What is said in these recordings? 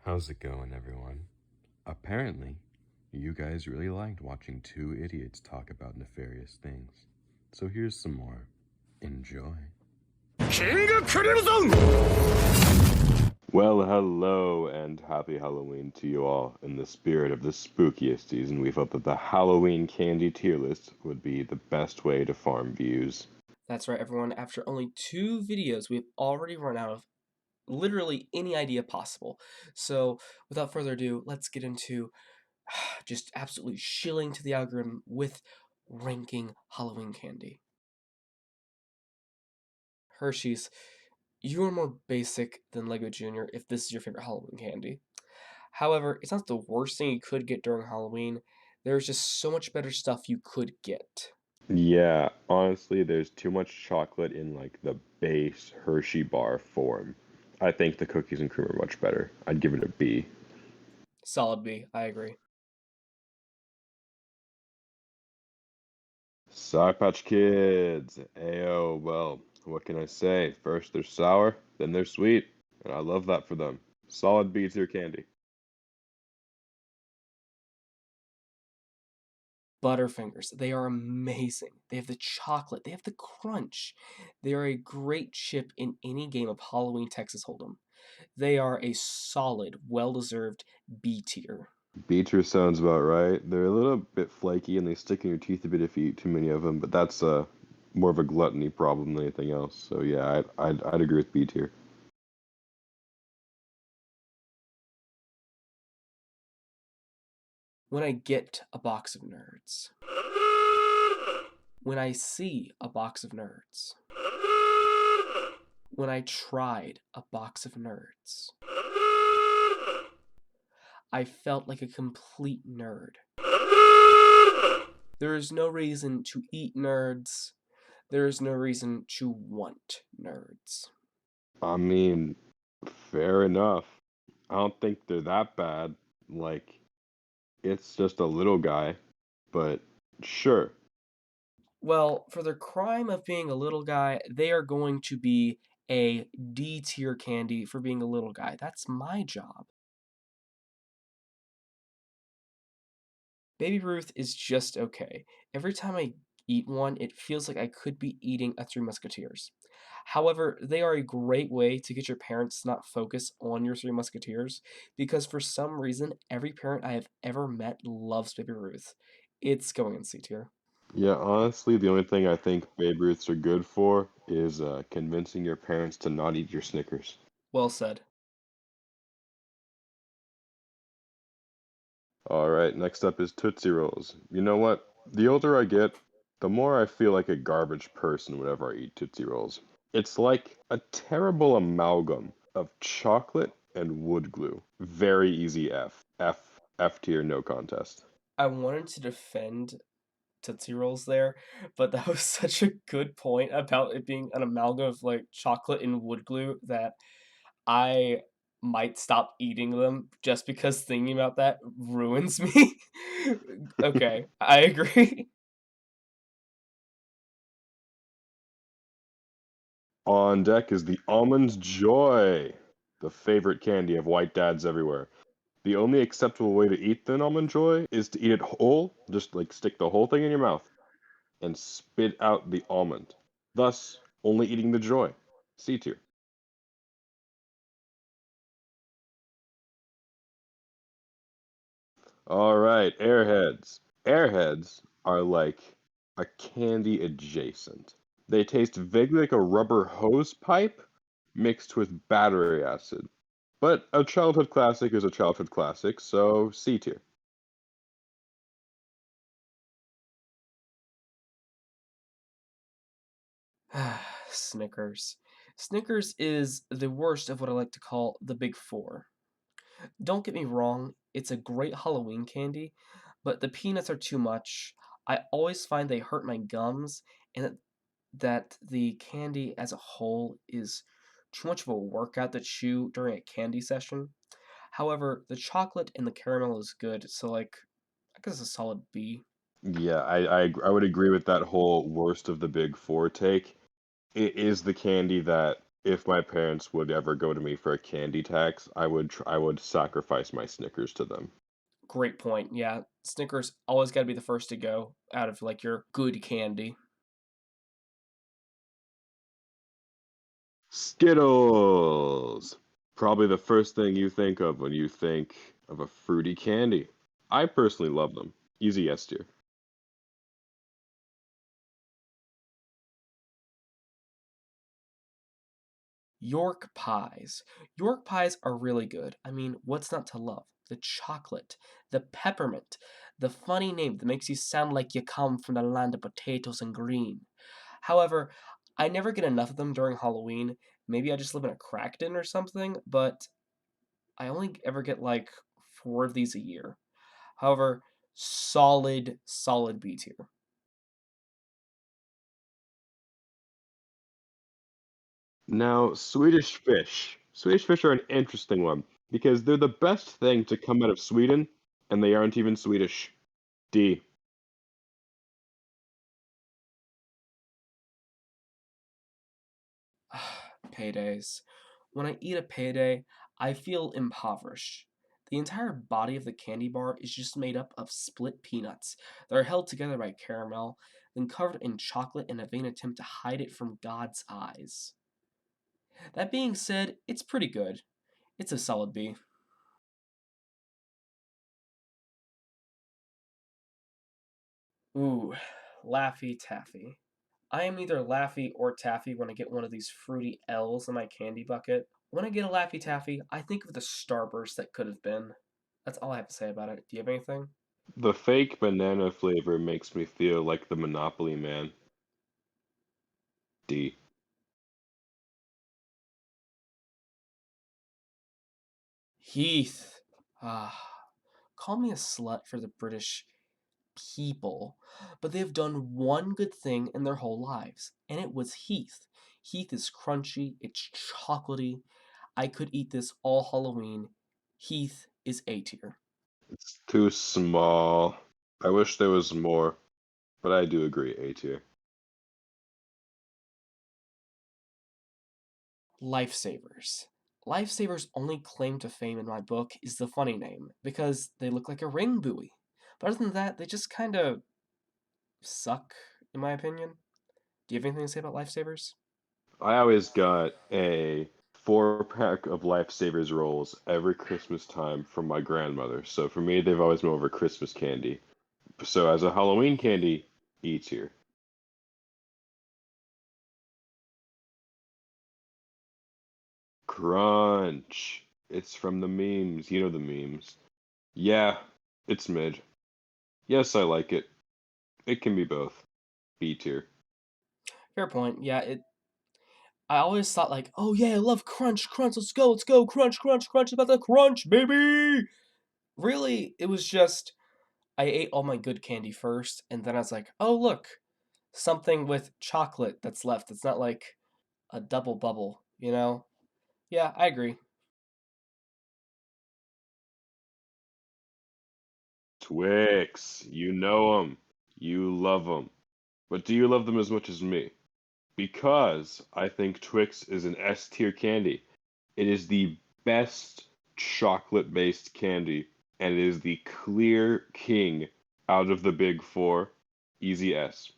How's it going, everyone? Apparently, you guys really liked watching two idiots talk about nefarious things. So here's some more. Enjoy. Well, hello and happy Halloween to you all. In the spirit of the spookiest season, we felt that the Halloween candy tier list would be the best way to farm views. That's right, everyone. After only 2 videos, we've already run out of literally any idea possible. So, without further ado, let's get into just absolutely shilling to the algorithm with ranking Halloween candy. Hershey's, you are more basic than Lego Junior if this is your favorite Halloween candy. However, it's not the worst thing you could get during Halloween. There's just so much better stuff you could get. Yeah, honestly, there's too much chocolate in like the base Hershey bar form. I think the cookies and cream are much better. I'd give it a B. Solid B, I agree. Sour Patch Kids. Ayo, well, what can I say? First they're sour, then they're sweet, and I love that for them. Solid B tier candy. Butterfingers. They are amazing. They have the chocolate, they have the crunch. They are a great chip in any game of Halloween Texas Hold'em. They are a solid, well deserved B tier. B tier sounds about right. They're a little bit flaky and they stick in your teeth a bit if you eat too many of them, but that's more of a gluttony problem than anything else. So yeah, I'd agree with B tier. When I get a box of nerds, when I see a box of nerds, when I tried a box of nerds, I felt like a complete nerd. There is no reason to eat nerds. There is no reason to want nerds. I mean, fair enough. I don't think they're that bad. Like, it's just a little guy, but sure. Well, for the crime of being a little guy, they are going to be a D tier candy for being a little guy. That's my job. Baby Ruth is just okay. Every time I eat one, it feels like I could be eating a Three Musketeers. However, they are a great way to get your parents to not focus on your Three Musketeers because for some reason, every parent I have ever met loves Baby Ruth. It's going in C tier. Yeah, honestly, the only thing I think Babe Ruths are good for is convincing your parents to not eat your Snickers. Well said. All right, next up is Tootsie Rolls. You know what? The older I get, the more I feel like a garbage person whenever I eat Tootsie Rolls. It's like a terrible amalgam of chocolate and wood glue. Very easy F. F tier, no contest. I wanted to defend Tootsie Rolls there, but that was such a good point about it being an amalgam of like chocolate and wood glue that I might stop eating them just because thinking about that ruins me. Okay, I agree. On deck is the Almond Joy, the favorite candy of white dads everywhere. The only acceptable way to eat the almond joy is to eat it whole, just like stick the whole thing in your mouth and spit out the almond. Thus, only eating the joy. C tier. All right, Airheads. Airheads are like a candy adjacent. They taste vaguely like a rubber hose pipe mixed with battery acid. But a childhood classic is a childhood classic, so C tier. Snickers. Snickers is the worst of what I like to call the big four. Don't get me wrong, it's a great Halloween candy, but the peanuts are too much. I always find they hurt my gums, and that the candy as a whole is too much of a workout to chew during a candy session. However, the chocolate and the caramel is good, so like I guess a solid B. Yeah, I would agree with that whole worst of the big four take. It is the candy that if my parents would ever go to me for a candy tax, I would sacrifice my Snickers to them. Great point. Yeah, Snickers always got to be the first to go out of like your good candy. Skittles! Probably the first thing you think of when you think of a fruity candy. I personally love them. Easy S tier. York pies. York pies are really good. I mean, what's not to love? The chocolate, the peppermint, the funny name that makes you sound like you come from the land of potatoes and green. However, I never get enough of them during Halloween. Maybe I just live in a crackden or something, but I only ever get like four of these a year. However, solid B tier. Now, Swedish fish. Swedish fish are an interesting one because they're the best thing to come out of Sweden, and they aren't even Swedish. D. Paydays. When I eat a payday, I feel impoverished. The entire body of the candy bar is just made up of split peanuts that are held together by caramel, then covered in chocolate in a vain attempt to hide it from God's eyes. That being said, it's pretty good. It's a solid B. Ooh, Laffy Taffy. I am either Laffy or Taffy when I get one of these fruity L's in my candy bucket. When I get a Laffy Taffy, I think of the starburst that could have been. That's all I have to say about it. Do you have anything? The fake banana flavor makes me feel like the Monopoly man. D. Heath. Ah, call me a slut for the British people, but they have done one good thing in their whole lives, and it was Heath. Heath is crunchy, it's chocolatey. I could eat this all Halloween. Heath is A tier. It's too small. I wish there was more, but I do agree, A tier. Lifesavers. Lifesavers' only claim to fame in my book is the funny name, because they look like a ring buoy. But other than that, they just kind of suck, in my opinion. Do you have anything to say about Lifesavers? I always got a 4 pack of Lifesavers rolls every Christmas time from my grandmother. So for me, they've always been over Christmas candy. So as a Halloween candy, E tier. Crunch. It's from the memes. You know the memes. Yeah, it's mid. Yes, I like it. It can be both. B tier. Fair point. Yeah, it. I always thought like, oh yeah, I love crunch, crunch. Let's go, crunch, crunch, crunch. About the crunch, baby. Really, it was just I ate all my good candy first, and then I was like, oh look, something with chocolate that's left. It's not like a double bubble, you know? Yeah, I agree. Twix. You know them. You love them. But do you love them as much as me? Because I think Twix is an S tier candy. It is the best chocolate based candy, and it is the clear king out of the big four. Easy S.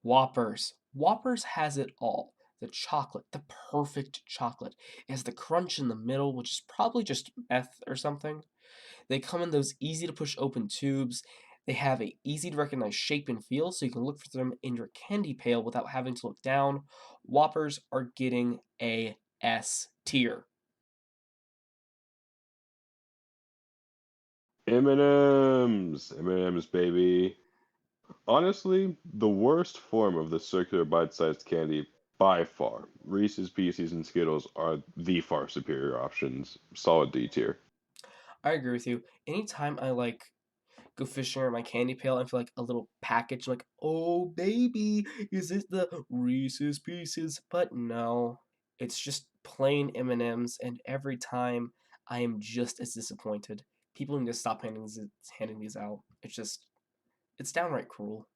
Whoppers. Whoppers has it all. The chocolate, the perfect chocolate. It has the crunch in the middle, which is probably just meth or something. They come in those easy to push open tubes. They have a easy to recognize shape and feel, so you can look for them in your candy pail without having to look down. Whoppers are getting a S tier. M&M's. M&M's, baby. Honestly, the worst form of the circular bite-sized candy by far. Reese's Pieces and Skittles are the far superior options. Solid D tier. I agree with you. Anytime I like go fishing in my candy pail and feel like a little package, like, oh baby, is it the Reese's Pieces? But no, it's just plain M&Ms, and every time I am just as disappointed. People need to stop handing these out. It's downright cruel.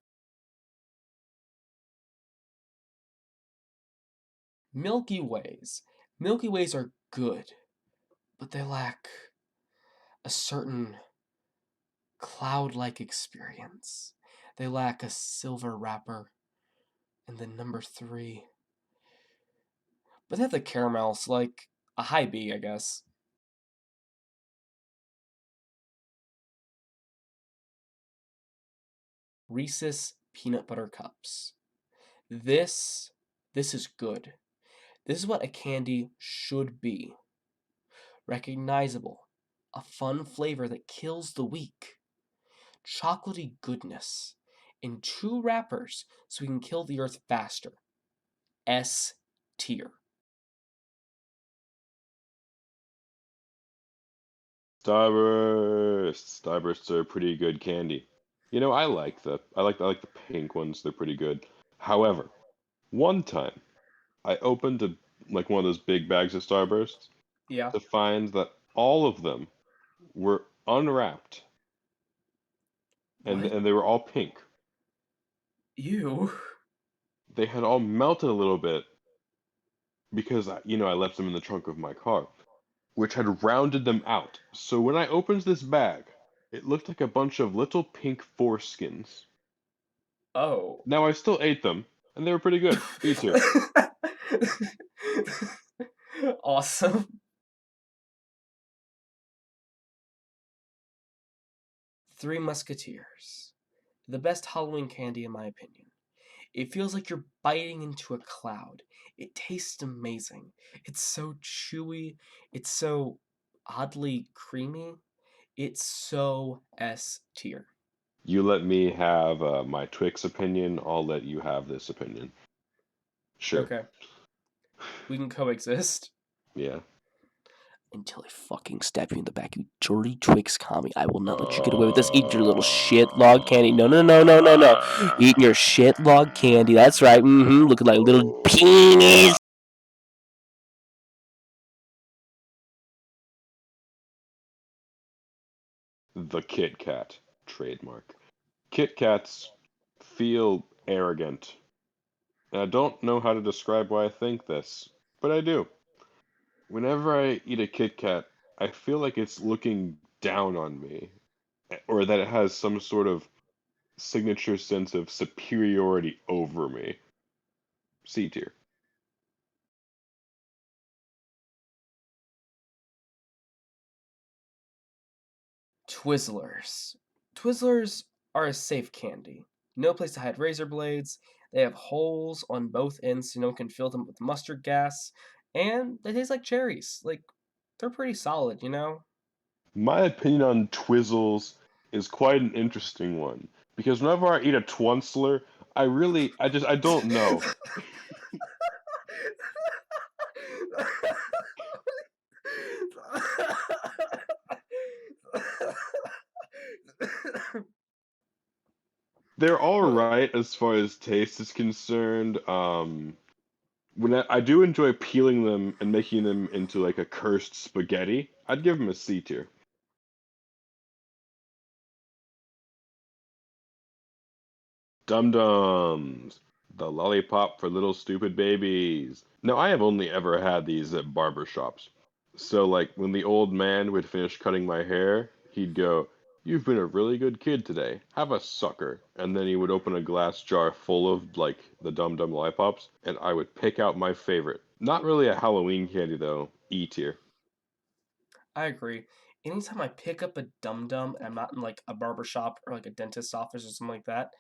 Milky Ways. Milky Ways are good, but they lack a certain cloud-like experience. They lack a silver wrapper. And then number three. But they have the caramels, like a high B, I guess. Reese's Peanut Butter Cups. This this is good. This is what a candy should be. Recognizable. A fun flavor that kills the weak. Chocolatey goodness. In two wrappers so we can kill the earth faster. S tier. Starbursts. Starbursts are a pretty good candy. You know, I like the pink ones. They're pretty good. However, one time I opened like one of those big bags of Starbursts Yeah. to find that all of them were unwrapped and What? they were all pink. You? They had all melted a little bit because I left them in the trunk of my car, which had rounded them out. So when I opened this bag, it looked like a bunch of little pink foreskins. Oh. Now I still ate them, and they were pretty good. B tier. Awesome. Three Musketeers. The best Halloween candy, in my opinion. It feels like you're biting into a cloud. It tastes amazing. It's so chewy. It's so oddly creamy. It's so S tier. You let me have my Twix opinion. I'll let you have this opinion. Sure. Okay, we can coexist. Yeah. Until I fucking stab you in the back, you dirty Twix commie. I will not let you get away with this. Eat your little shit log candy. No, no, no, no, no, no. Eating your shit log candy. That's right. Looking like a little penis. The Kit Kat trademark. Kit Kats feel arrogant. And I don't know how to describe why I think this, but I do. Whenever I eat a Kit Kat, I feel like it's looking down on me, or that it has some sort of signature sense of superiority over me. C tier. Twizzlers. Twizzlers are a safe candy. No place to hide razor blades. They have holes on both ends so no one can fill them with mustard gas. And they taste like cherries. Like, they're pretty solid, you know? My opinion on Twizzles is quite an interesting one because whenever I eat a Twinsler, I don't know. They're all right as far as taste is concerned. When I do enjoy peeling them and making them into like a cursed spaghetti, I'd give them a C tier. Dum Dums, the lollipop for little stupid babies. Now, I have only ever had these at barber shops. So, like, when the old man would finish cutting my hair, he'd go, "You've been a really good kid today. Have a sucker." And then he would open a glass jar full of, like, the Dum Dum lollipops, and I would pick out my favorite. Not really a Halloween candy, though. E tier. I agree. Anytime I pick up a Dum Dum and I'm not in like a barber shop or like a dentist's office or something like that,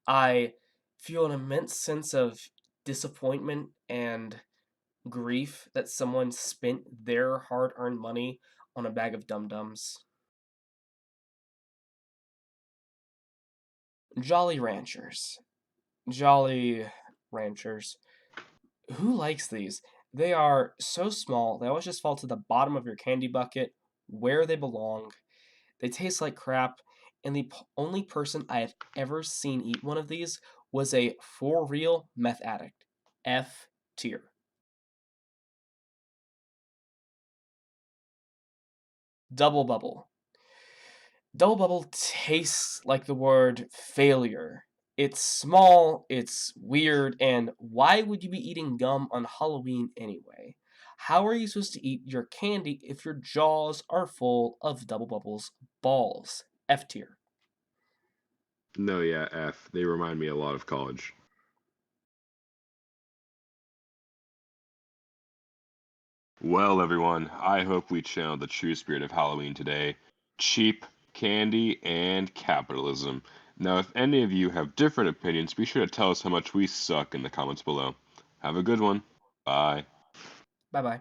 I feel an immense sense of disappointment and grief that someone spent their hard earned money on a bag of Dum Dums. Jolly Ranchers. Jolly Ranchers. Who likes these? They are so small, they always just fall to the bottom of your candy bucket where they belong. They taste like crap, and the only person I have ever seen eat one of these was a for real meth addict. F tier. Double Bubble. Double Bubble tastes like the word failure. It's small, it's weird, and why would you be eating gum on Halloween anyway? How are you supposed to eat your candy if your jaws are full of Double Bubbles balls? F tier. No, yeah, F. They remind me a lot of college. Well, everyone, I hope we channeled the true spirit of Halloween today. Cheap candy and capitalism. Now, if any of you have different opinions, be sure to tell us how much we suck in the comments below. Have a good one. Bye. Bye bye.